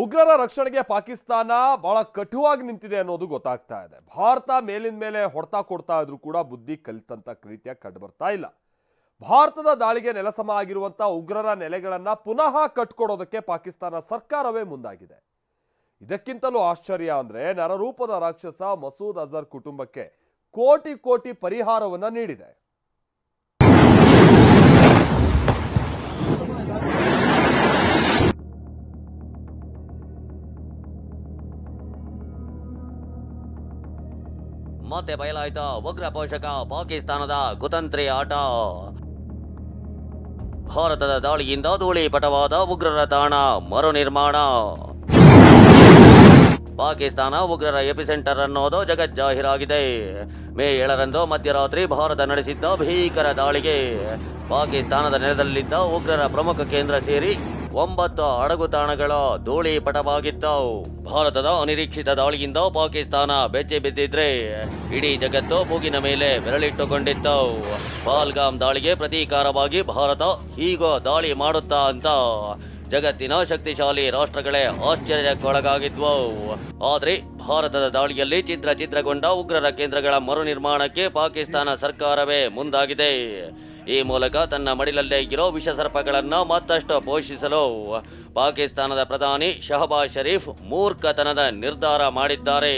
ಉಗ್ರರ ರಕ್ಷಣೆಗೆ ಪಾಕಿಸ್ತಾನ ಬಹಳ ಕಟುವಾಗಿ ನಿಂತಿದೆ ಅನ್ನೋದು ಗೊತ್ತಾಗ್ತಾ ಇದೆ. ಭಾರತ ಮೇಲಿನ ಮೇಲೆ ಹೊಡೆತ ಕೊಡ್ತಾ ಇದ್ರೂ ಕೂಡ ಬುದ್ಧಿ ಕಲಿತಂತ ರೀತಿಯಾಗಿ ಕಂಡು ಬರ್ತಾ ಇಲ್ಲ. ಭಾರತದ ದಾಳಿಗೆ ನೆಲಸಮ ಆಗಿರುವಂತ ಉಗ್ರರ ನೆಲೆಗಳನ್ನ ಪುನಃ ಕಟ್ಕೊಡೋದಕ್ಕೆ ಪಾಕಿಸ್ತಾನ ಸರ್ಕಾರವೇ ಮುಂದಾಗಿದೆ. ಇದಕ್ಕಿಂತಲೂ ಆಶ್ಚರ್ಯ ಅಂದ್ರೆ ನರರೂಪದ ರಾಕ್ಷಸ ಮಸೂದ್ ಅಜರ್ ಕುಟುಂಬಕ್ಕೆ ಕೋಟಿ ಕೋಟಿ ಪರಿಹಾರವನ್ನ ನೀಡಿದೆ. ಮತ್ತೆ ಬಯಲಾಯ್ತ ಉಗ್ರ ಪೋಷಕ ಪಾಕಿಸ್ತಾನದ ಕುತಂತ್ರಿ ಆಟ. ಭಾರತದ ದಾಳಿಯಿಂದ ಧೂಳೀಪಟವಾದ ಉಗ್ರರ ತಾಣ ಮರು ನಿರ್ಮಾಣ. ಪಾಕಿಸ್ತಾನ ಉಗ್ರರ ಎಪಿಸೆಂಟರ್ ಅನ್ನೋದು ಜಗಜ್ಜಾಹೀರಾಗಿದೆ. ಮೇ 7ರಂದು ಮಧ್ಯರಾತ್ರಿ ಭಾರತ ನಡೆಸಿದ್ದ ಭೀಕರ ದಾಳಿಗೆ ಪಾಕಿಸ್ತಾನದ ನೆಲದಲ್ಲಿದ್ದ ಉಗ್ರರ ಪ್ರಮುಖ ಕೇಂದ್ರ ಸೇರಿ 9 ಅಡಗು ತಾಣಗಳು ಧೂಳೀಪಟವಾಗಿದ್ದವು. ಭಾರತದ ಅನಿರೀಕ್ಷಿತ ದಾಳಿಯಿಂದ ಪಾಕಿಸ್ತಾನ ಬೆಚ್ಚಿ ಬಿದ್ದಿದ್ರೆ ಇಡೀ ಜಗತ್ತು ಮೂಗಿನ ಮೇಲೆ ಬೆರಳಿಟ್ಟುಕೊಂಡಿತ್ತು. ಪಹಲ್ಗಾಮ್ ದಾಳಿಗೆ ಪ್ರತೀಕಾರವಾಗಿ ಭಾರತ ಹೀಗೋ ದಾಳಿ ಮಾಡುತ್ತಾ ಅಂತ ಜಗತ್ತಿನ ಶಕ್ತಿಶಾಲಿ ರಾಷ್ಟ್ರಗಳೇ ಆಶ್ಚರ್ಯಕ್ಕೊಳಗಾಗಿದ್ವು. ಆದ್ರೆ ಭಾರತದ ದಾಳಿಯಲ್ಲಿ ಛಿದ್ರಗೊಂಡ ಉಗ್ರರ ಕೇಂದ್ರಗಳ ಮರು ನಿರ್ಮಾಣಕ್ಕೆ ಪಾಕಿಸ್ತಾನ ಸರ್ಕಾರವೇ ಮುಂದಾಗಿದೆ. ಈ ಮೂಲಕ ತನ್ನ ಮಡಿಲಲ್ಲೇ ಇರೋ ವಿಷಸರ್ಪಗಳನ್ನ ಮತ್ತಷ್ಟು ಪೋಷಿಸಲು ಪಾಕಿಸ್ತಾನದ ಪ್ರಧಾನಿ ಶಹಬಾಜ್ ಶರೀಫ್ ಮೂರ್ಖತನದ ನಿರ್ಧಾರ ಮಾಡಿದ್ದಾರೆ.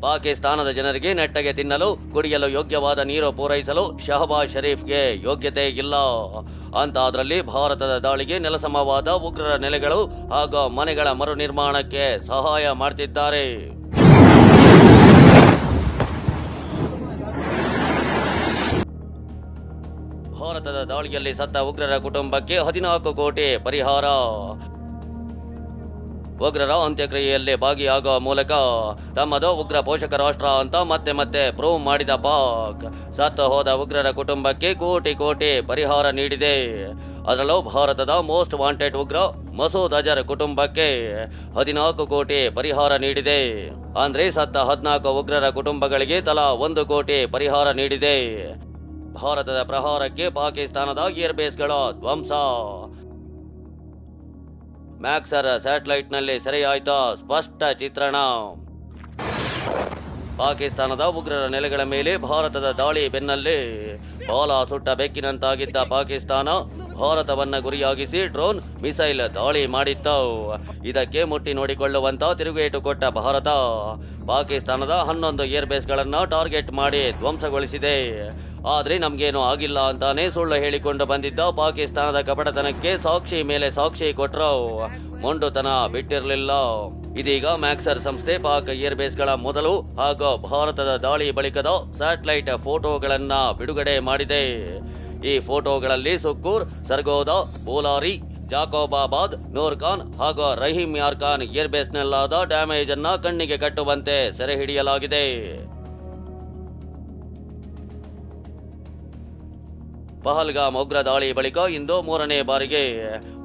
ಪಾಕಿಸ್ತಾನದ ಜನರಿಗೆ ನೆಟ್ಟಗೆ ತಿನ್ನಲು ಕುಡಿಯಲು ಯೋಗ್ಯವಾದ ನೀರು ಪೂರೈಸಲು ಶಹಬಾಜ್ ಶರೀಫ್ಗೆ ಯೋಗ್ಯತೆ ಇಲ್ಲ ಅಂತ ಅದರಲ್ಲಿ ಭಾರತದ ದಾಳಿಗೆ ನೆಲಸಮವಾದ ಉಗ್ರರ ನೆಲೆಗಳು ಹಾಗೂ ಮನೆಗಳ ಮರು ನಿರ್ಮಾಣಕ್ಕೆ ಸಹಾಯ ಮಾಡ್ತಿದ್ದಾರೆ. ಭಾರತದ ದಾಳಿಯಲ್ಲಿ ಸತ್ತ ಉಗ್ರರ ಕುಟುಂಬಕ್ಕೆ 14 ಕೋಟಿ ಪರಿಹಾರ. ಉಗ್ರರ ಅಂತ್ಯಕ್ರಿಯೆಯಲ್ಲಿ ಭಾಗಿಯಾಗುವ ಮೂಲಕ ತಮ್ಮದು ಉಗ್ರ ಪೋಷಕ ರಾಷ್ಟ್ರ ಅಂತ ಮತ್ತೆ ಪ್ರೂವ್ ಮಾಡಿದ ಪಾಕ್ ಸತ್ತು ಹೋದ ಉಗ್ರರ ಕುಟುಂಬಕ್ಕೆ ಕೋಟಿ ಕೋಟಿ ಪರಿಹಾರ ನೀಡಿದೆ. ಅದರಲ್ಲೂ ಭಾರತದ ಮೋಸ್ಟ್ ವಾಂಟೆಡ್ ಉಗ್ರ ಮಸೂದ್ ಅಜರ್ ಕುಟುಂಬಕ್ಕೆ 14 ಕೋಟಿ ಪರಿಹಾರ ನೀಡಿದೆ. ಅಂದ್ರೆ ಸತ್ತ 14 ಉಗ್ರರ ಕುಟುಂಬಗಳಿಗೆ ತಲಾ 1 ಕೋಟಿ ಪರಿಹಾರ ನೀಡಿದೆ. ಭಾರತದ ಪ್ರಹಾರಕ್ಕೆ ಪಾಕಿಸ್ತಾನದ ಏರ್ಬೇಸ್ಗಳ ಧ್ವಂಸ. ಮ್ಯಾಕ್ಸರ್ ಸ್ಯಾಟಲೈಟ್ನಲ್ಲಿ ಸೆರೆಯಾಯ್ತ ಸ್ಪಷ್ಟ ಚಿತ್ರಣ. ಪಾಕಿಸ್ತಾನದ ಉಗ್ರರ ನೆಲೆಗಳ ಮೇಲೆ ಭಾರತದ ದಾಳಿ ಬೆನ್ನಲ್ಲೇ ಬಾಲ ಸುಟ್ಟ ಬೆಕ್ಕಿನಂತಾಗಿದ್ದ ಪಾಕಿಸ್ತಾನ ಭಾರತವನ್ನ ಗುರಿಯಾಗಿಸಿ ಡ್ರೋನ್ ಮಿಸೈಲ್ ದಾಳಿ ಮಾಡಿತ್ತು. ಇದಕ್ಕೆ ಮುಟ್ಟಿ ನೋಡಿಕೊಳ್ಳುವಂತ ತಿರುಗೇಟು ಕೊಟ್ಟ ಭಾರತ ಪಾಕಿಸ್ತಾನದ 11 ಏರ್ಬೇಸ್ಗಳನ್ನ ಟಾರ್ಗೆಟ್ ಮಾಡಿ ಧ್ವಂಸಗೊಳಿಸಿದೆ. ಆದ್ರೆ ನಮ್ಗೇನು ಆಗಿಲ್ಲ ಅಂತಾನೆ ಸುಳ್ಳು ಹೇಳಿಕೊಂಡು ಬಂದಿದ್ದ ಪಾಕಿಸ್ತಾನದ ಕಪಟತನಕ್ಕೆ ಸಾಕ್ಷಿ ಮೇಲೆ ಸಾಕ್ಷಿ ಕೊಟ್ರು ಮೊಂಡುತನ ಬಿಟ್ಟಿರಲಿಲ್ಲ. ಇದೀಗ ಮ್ಯಾಕ್ಸರ್ ಸಂಸ್ಥೆ ಪಾಕ್ ಏರ್ಬೇಸ್ಗಳ ಮೊದಲು ಹಾಗೂ ಭಾರತದ ದಾಳಿ ಬಳಿಕದ ಸ್ಯಾಟಲೈಟ್ ಫೋಟೋಗಳನ್ನ ಬಿಡುಗಡೆ ಮಾಡಿದೆ. ಈ ಫೋಟೋಗಳಲ್ಲಿ ಸುಕ್ಕೂರ್, ಸರ್ಗೋದಾ, ಬೋಲಾರಿ, ಜಾಕೋಬಾಬಾದ್, ನೂರ್ ಖಾನ್ ಹಾಗೂ ರಹೀಮ್ ಯಾರ್ ಖಾನ್ ಏರ್ಬೇಸ್ನಲ್ಲಾದ ಡ್ಯಾಮೇಜ್ ಅನ್ನ ಕಣ್ಣಿಗೆ ಕಟ್ಟುವಂತೆ ಸೆರೆ ಹಿಡಿಯಲಾಗಿದೆ. ಪಹಲ್ಗಾಮ್ ಉಗ್ರ ದಾಳಿ ಬಳಿಕ ಇಂದು 3ನೇ ಬಾರಿಗೆ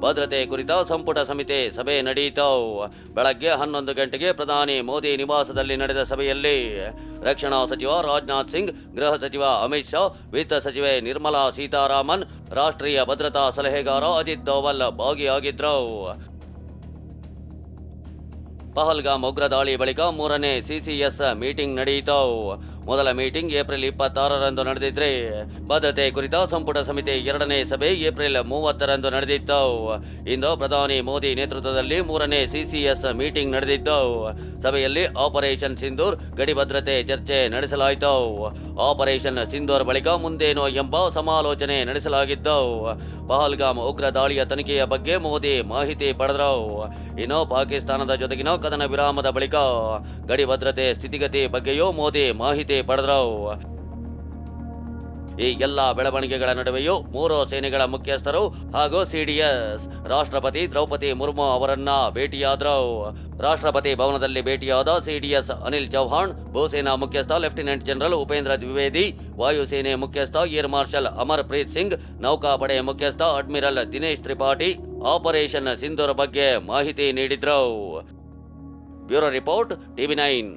ಭದ್ರತೆ ಕುರಿತ ಸಂಪುಟ ಸಮಿತಿ ಸಭೆ ನಡೆಯಿತು. ಬೆಳಗ್ಗೆ 11 ಗಂಟೆಗೆ ಪ್ರಧಾನಿ ಮೋದಿ ನಿವಾಸದಲ್ಲಿ ನಡೆದ ಸಭೆಯಲ್ಲಿ ರಕ್ಷಣಾ ಸಚಿವ ರಾಜನಾಥ್ ಸಿಂಗ್, ಗೃಹ ಸಚಿವ ಅಮಿತ್ ಶಾ, ವಿತ್ತ ಸಚಿವೆ ನಿರ್ಮಲಾ ಸೀತಾರಾಮನ್, ರಾಷ್ಟ್ರೀಯ ಭದ್ರತಾ ಸಲಹೆಗಾರ ಅಜಿತ್ ದೋವಲ್ ಭಾಗಿಯಾಗಿದ್ರು. ಪಹಲ್ಗಾಮ್ ಉಗ್ರ ದಾಳಿ ಬಳಿಕ 3ನೇ ಸಿಸಿಎಸ್ ಮೀಟಿಂಗ್ ನಡೆಯಿತು. ಮೊದಲ ಮೀಟಿಂಗ್ ಏಪ್ರಿಲ್ 26ರಂದು ನಡೆದಿದ್ರೆ ಭದ್ರತೆ ಕುರಿತ ಸಂಪುಟ ಸಮಿತಿ 2ನೇ ಸಭೆ ಏಪ್ರಿಲ್ 30ರಂದು ನಡೆದಿತ್ತು. ಇಂದು ಪ್ರಧಾನಿ ಮೋದಿ ನೇತೃತ್ವದಲ್ಲಿ 3ನೇ ಸಿಸಿಎಸ್ ಮೀಟಿಂಗ್ ನಡೆದಿತ್ತು. ಸಭೆಯಲ್ಲಿ ಆಪರೇಷನ್ ಸಿಂಧೂರ್ ಗಡಿ ಭದ್ರತೆ ಚರ್ಚೆ ನಡೆಸಲಾಯಿತು. ಆಪರೇಷನ್ ಸಿಂಧೂರ್ ಬಳಿಕ ಮುಂದೇನೋ ಎಂಬ ಸಮಾಲೋಚನೆ ನಡೆಸಲಾಗಿತ್ತು. ಪಹಲ್ಗಾಮ್ ಉಗ್ರ ದಾಳಿಯ ತನಿಖೆಯ ಬಗ್ಗೆ ಮೋದಿ ಮಾಹಿತಿ ಪಡೆದರು. ಇನ್ನು ಪಾಕಿಸ್ತಾನದ ಜೊತೆಗಿನ ಕದನ ವಿರಾಮದ ಬಳಿಕ ಗಡಿ ಭದ್ರತೆ ಸ್ಥಿತಿಗತಿ ಬಗ್ಗೆಯೂ ಮೋದಿ ಮಾಹಿತಿ ಪಡೆದರು. ಈ ಎಲ್ಲ ಬೆಳವಣಿಗೆಗಳ ನಡುವೆಯೂ 3 ಸೇನೆಗಳ ಮುಖ್ಯಸ್ಥರು ಹಾಗೂ ಸಿಡಿಎಸ್ ರಾಷ್ಟ್ರಪತಿ ದ್ರೌಪದಿ ಮುರ್ಮು ಅವರನ್ನ ಭೇಟಿಯಾದರು. ರಾಷ್ಟ್ರಪತಿ ಭವನದಲ್ಲಿ ಭೇಟಿಯಾದ ಸಿಡಿಎಸ್ ಅನಿಲ್ ಚೌಹಾಣ್, ಭೂಸೇನಾ ಮುಖ್ಯಸ್ಥ ಲೆಫ್ಟಿನೆಂಟ್ ಜನರಲ್ ಉಪೇಂದ್ರ ದ್ವಿವೇದಿ, ವಾಯುಸೇನೆ ಮುಖ್ಯಸ್ಥ ಏರ್ ಮಾರ್ಷಲ್ ಅಮರ್ ಪ್ರೀತ್ ಸಿಂಗ್, ನೌಕಾಪಡೆ ಮುಖ್ಯಸ್ಥ ಅಡ್ಮಿರಲ್ ದಿನೇಶ್ ತ್ರಿಪಾಠಿ ಆಪರೇಷನ್ ಸಿಂಧೂರ್ ಬಗ್ಗೆ ಮಾಹಿತಿ ನೀಡಿದ್ರು. Bureau report, TV9.